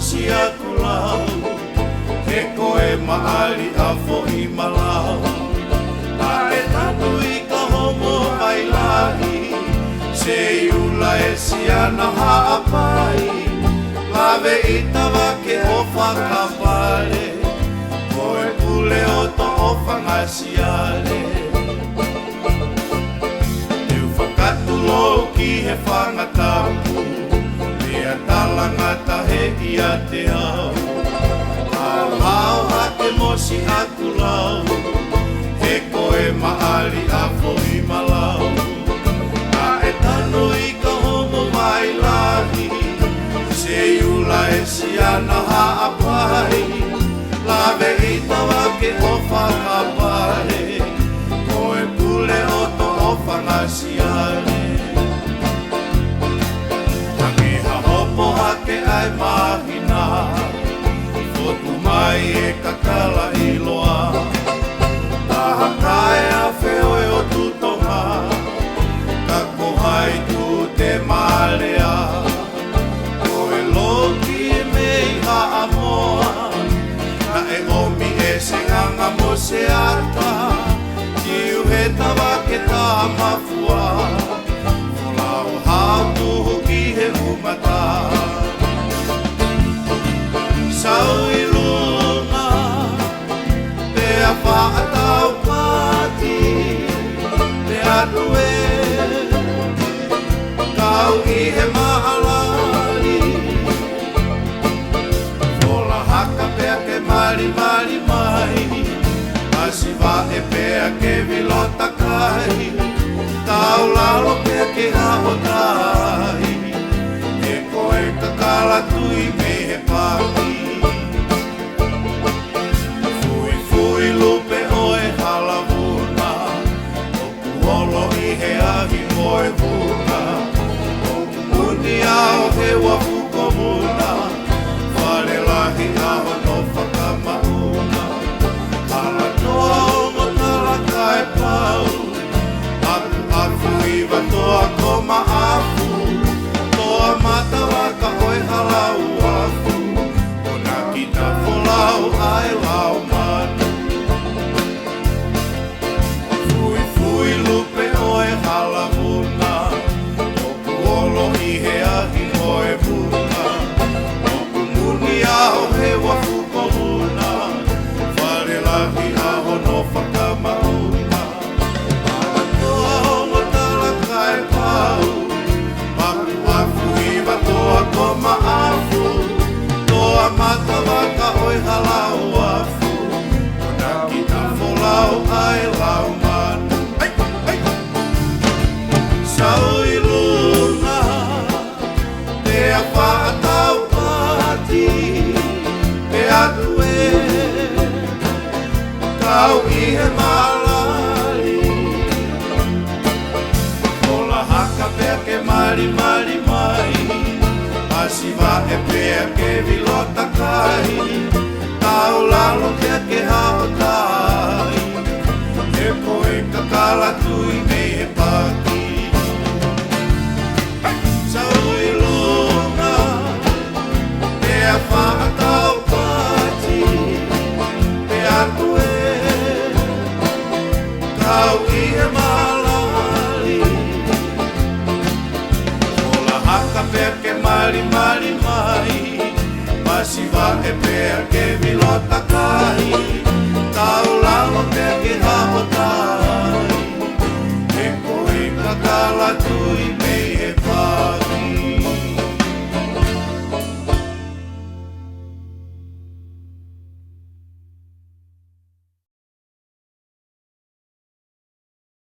mosi aku lau, he koe maali a fo'i malau. A e tanu i ka homo mai lahi, se iula e siana haapai. Lawe i tawa ke ofa ka pale, koe pule o to ofa ngasiale. Te whakatulo ki he whangatapu, mea talangata he ia te au. Hau ha te mosi aku lau, he koe maali a fo'i malau. A e tano i ka homo mai lahi, se iula e siana haapai. Lawe i tawa ke ofa ka pale, koe pule o to ofa ngasiale. Tangi ha hopo hake ai mahina, fotu mai e kakala iloa. Taha kae a whioe o tutonga, kako hai tu te malea. Koe loki e mei haa moa, na e omi e se nganga mo se ata. Tiu he tawa ke tā mafua, wholau hao tuhu ki he umata. Sau i lunga, pea whaatau pati, te atu e, kau i he mahalari. Wola haka pea ke mari mari mai, asiwa e pea ke vilota kai, tau lalo pea ke haotai, e koe kakala tui me he paki. Fui lupe oe halavuna, oku holo i he ahi moe vuna. Oku muni ao he wafuko muna, whare lahi aho no whakamauna. Hala toa ongo tala kai pau, aku afu iwa toa koma afu. Toa mata waka oe halau afu, ona kita folau ai lau manu. Fui lupe oe halavuna, oku olo i he ahi moe vuna. Oku muni ao he wafuko muna, whare lahi aho no whakamauna. Ala toa ongo tala kai pau, aku afu iwa toa koma afu. Toa mata waka oe halau afu, ona kita folau ai lau manu. Sau i luna, pea whaatau pati, pe atu e, kau i he malari. Ola haka pea ke mari mari mai, asiwa e pea ke vilota kai, tau lalo pea ke haotai, e koe kakala tui me he paki. Sau i luna, pea whaatau pati, pe atu e, kau i he malari. Ola haka pea ke mari mari mai, masiwa e pea ke vilota kai, tau lalo pea ke haotai, e koe kakala tui me he paki.